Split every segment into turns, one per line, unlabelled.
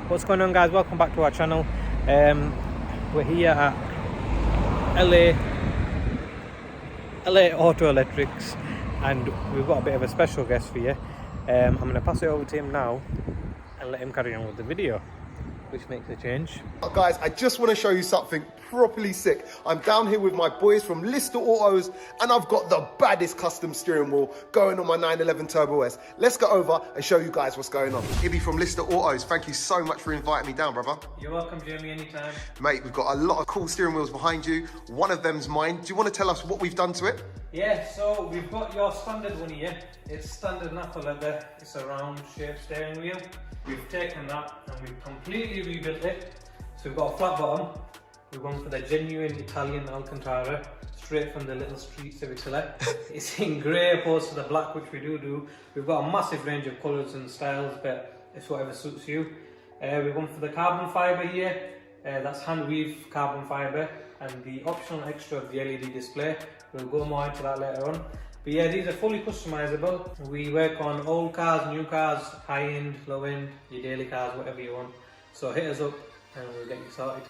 What's going on, guys? Welcome back to our channel. We're here at LA Auto Electrics and we've got a bit of a special guest for you. I'm going to pass it over to him now and let him carry on with the video, which makes a change.
Guys, I just want to show you something properly sick. I'm down here with my boys from Lister Autos and I've got the baddest custom steering wheel going on my 911 Turbo S. Let's go over and show you guys what's going on. Ibby from Lister Autos, thank you so much for inviting me down, brother.
You're welcome, Jamie, anytime.
Mate, we've got a lot of cool steering wheels behind you. One of them's mine. Do you want to tell us what we've done to it?
Yeah, so we've got your standard one here. It's standard nappa leather. It's a round shaped steering wheel. We've taken that and we've completely rebuilt it. So we've got a flat bottom. We've gone for the genuine Italian Alcantara, straight from the little streets of Italy. It's in grey opposed to the black, which we do. We've got a massive range of colours and styles, but it's whatever suits you. We've gone for the carbon fibre here. That's hand weave carbon fibre, and the optional extra of the LED display. We'll go more into that later on. But yeah, these are fully customizable. We work on old cars, new cars, high end, low end, your daily cars, whatever you want. So hit us up and we'll get you sorted.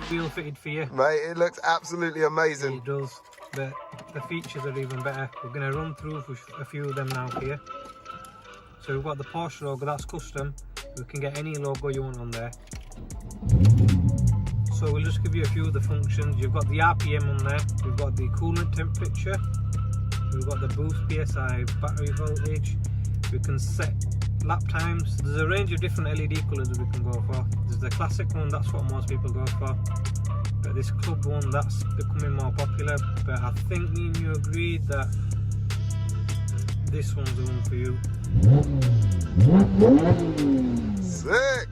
Wheel fitted for you.
Mate, it looks absolutely amazing.
It does, but the features are even better. We're going to run through a few of them now for you. So we've got the Porsche logo, that's custom. We can get any logo you want on there. So we'll just give you a few of the functions. You've got the RPM on there, we've got the coolant temperature, we've got the boost PSI, battery voltage, we can set lap times. There's a range of different LED colours we can go for. There's the classic one, that's what most people go for. But this club one, that's becoming more popular. But I think me and you agreed that this one's the one for you.
Sick!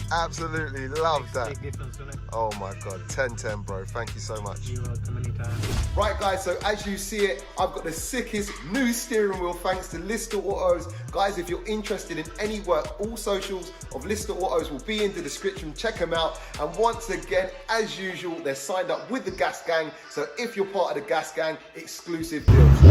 Absolutely love that.
Big difference, isn't it?
Oh my god, 10-10, bro. Thank you so much.
You're welcome anytime.
Right, guys, so as you see it, I've got the sickest new steering wheel thanks to Lister Autos. Guys, if you're interested in any work, all socials of Lister Autos will be in the description. Check them out. And once again, as usual, they're signed up with the Gas Gang. So if you're part of the Gas Gang, exclusive deals.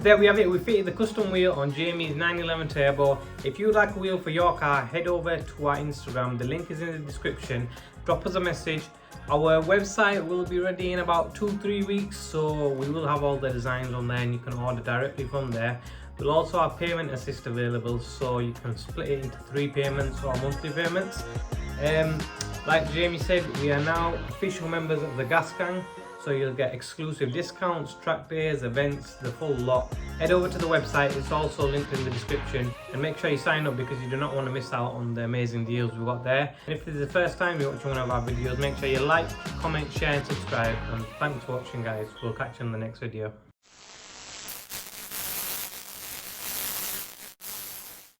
There we have it, we fitted the custom wheel on Jamie's 911 Turbo. If you'd like a wheel for your car, head over to our Instagram, the link is in the description. Drop us a message. Our website will be ready in about 2-3 weeks, so we will have all the designs on there and you can order directly from there. We'll also have payment assist available, so you can split it into 3 payments or monthly payments. Like Jamie said, we are now official members of the Gas Gang. So you'll get exclusive discounts, track days, events, the full lot. Head over to the website, it's also linked in the description, and make sure you sign up because you do not want to miss out on the amazing deals we've got there. And if this is the first time you're watching one of our videos, make sure you like, comment, share and subscribe. And thanks for watching, guys. We'll catch you in the next video.